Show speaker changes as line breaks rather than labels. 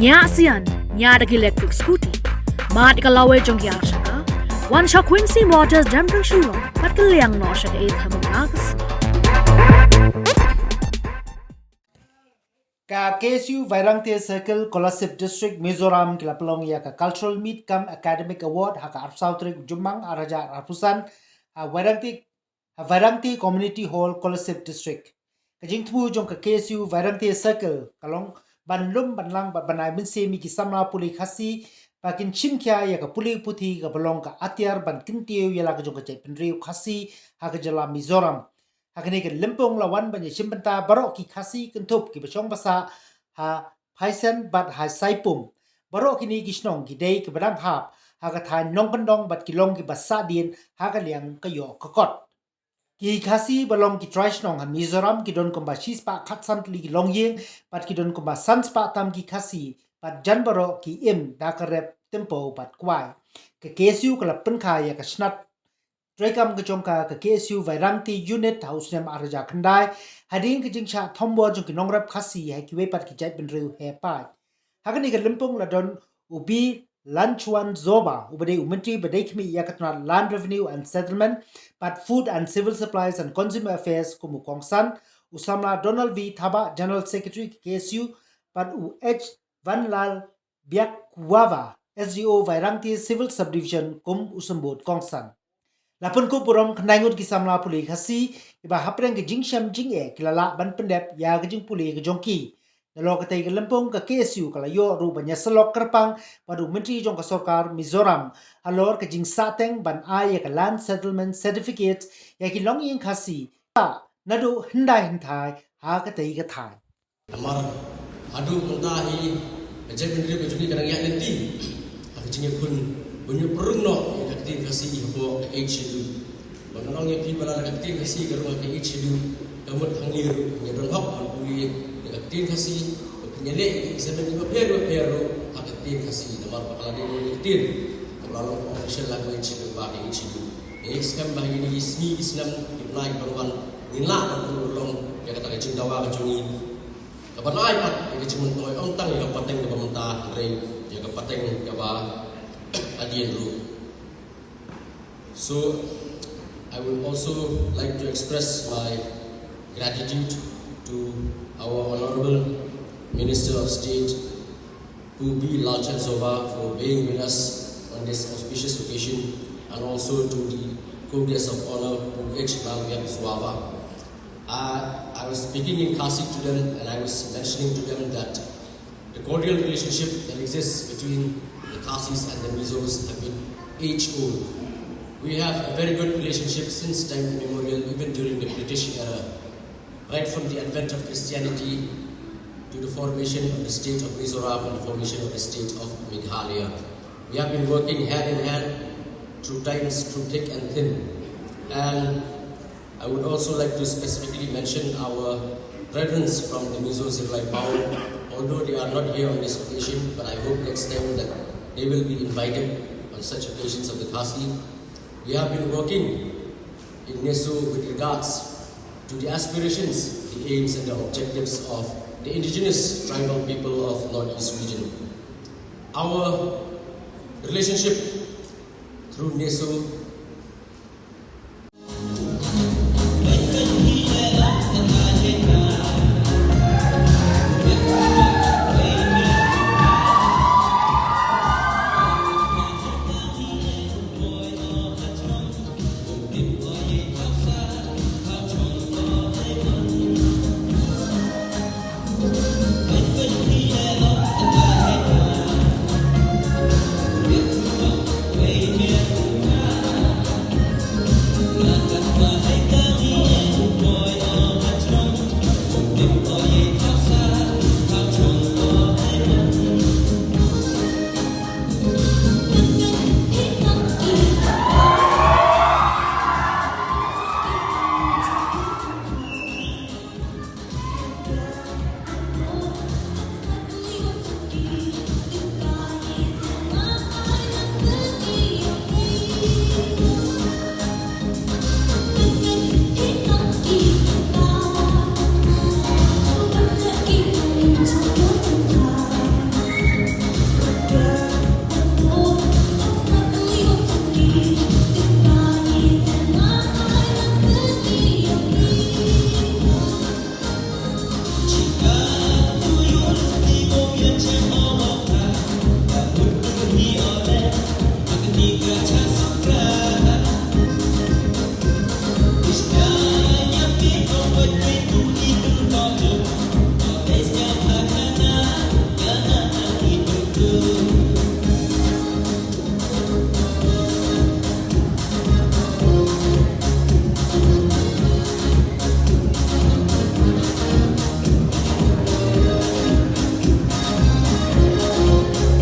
nya asian nya de electric scooty mat ka lawe jong ya shaka one shot Quincy Motors Jamrang Shuro pat ka liang no shaka e thamukas
ka KSU Vairangte Circle Scholarship District Mizoram kila pelong ya ka Cultural Meet Cum Academic Award haka Arpsautrik Jumang Araja Arpusan Vairangte Community Hall Scholarship District kajing tmu jong ka KSU Vairangte Circle kalong banlum banlang banai min se mi ki samla puli khasi pakin chimkya ya ka puli puthi ka pelong ka atiar ban kintiu ya la ka jong ka jai penriu khasi haka jala Mizoram hakane ke lempong lawan banya chimbanta barok ki khasi kentup ki bachong basa ha phaisen bat ha saipum barok kini gisnong ki dei ke badang hap ha ka than nong pandong bat ki long ki basa din ha ka liang ka yo ka kot ki khasi balong ki traishnong ha Mizoram ki don komba shispa khatsan li ki long yeng bat ki don komba sanspa tam ki khasi bat jan barok ki im da ka rep tempo bat kwai ke KSU kala pen khaya ka snat Trekam ke jongka ke KSU Vairangte Unit House Nam Araja Khandai hading ke jingcha thombo jong ki nongrap khasi hai ki wepat ki jai benriu he pai hakani ke lempong ladon ubi Lanchwan Zoba ubade umenti badai khmi yakatna Land Revenue and Settlement but Food and Civil Supplies and Consumer Affairs kumu kongsan usamla Donald V Thaba General Secretary KSU but UH Vanlal Biakwava SDO Vairangte Civil Subdivision kum usambot kongsan lapun ko purom khnangut ki samla puli khasi iba hapreng ke jingsham jinge kilala ban pendep ya ke jing puli ke jongki dalo ka tai ke lempong ka KSU kala yo ru banya selok kerpang padu menteri jong ka sarkar Mizoram alor ke jing sateng ban ai ka land settlement certificate ya ki long yin khasi nadu hindai hinthai ha ka tai ka thai
amar adu muntahi ajeng diri bejuni kadang ya nanti ha jing kun bunyi perung no tin kasi ho HDU banong ye pi bala ka tin kasi garung ka HDU kamut hangir ye dong hok puli ka tin kasi nyele semen ni pero ka tin kasi namar bakala ni tin kalau official language ba HDU skam ba ni ismi Islam ibnai barwan nila long ya kata jing dawa ka jungi ka banai pat ye jing toy ong tang ya pateng ka pamenta re ya ka pateng ka ba adien ru. So, I would also like to express my gratitude to our Honorable Minister of State, P.B. Lalchan Zoba, for being with us on this auspicious occasion, and also to the co-guest of honor, H. Lalviak Swava. I was speaking in Khasi to them, and I was mentioning to them that the cordial relationship that exists between the Khasis and the Mizos have been age-old. We have a very good relationship since time immemorial, even during the British era, right from the advent of Christianity to the formation of the state of Mizoram and the formation of the state of Meghalaya. We have been working hand in hand through times, through thick and thin. And I would also like to specifically mention our brethren from the Mizo Sirlai Paul, although they are not here on this occasion, but I hope next time that they will be invited on such occasions of the Khasi. We have been working in Neso with regards to the aspirations, the aims and the objectives of the indigenous tribal people of Northeast region. Our relationship through Neso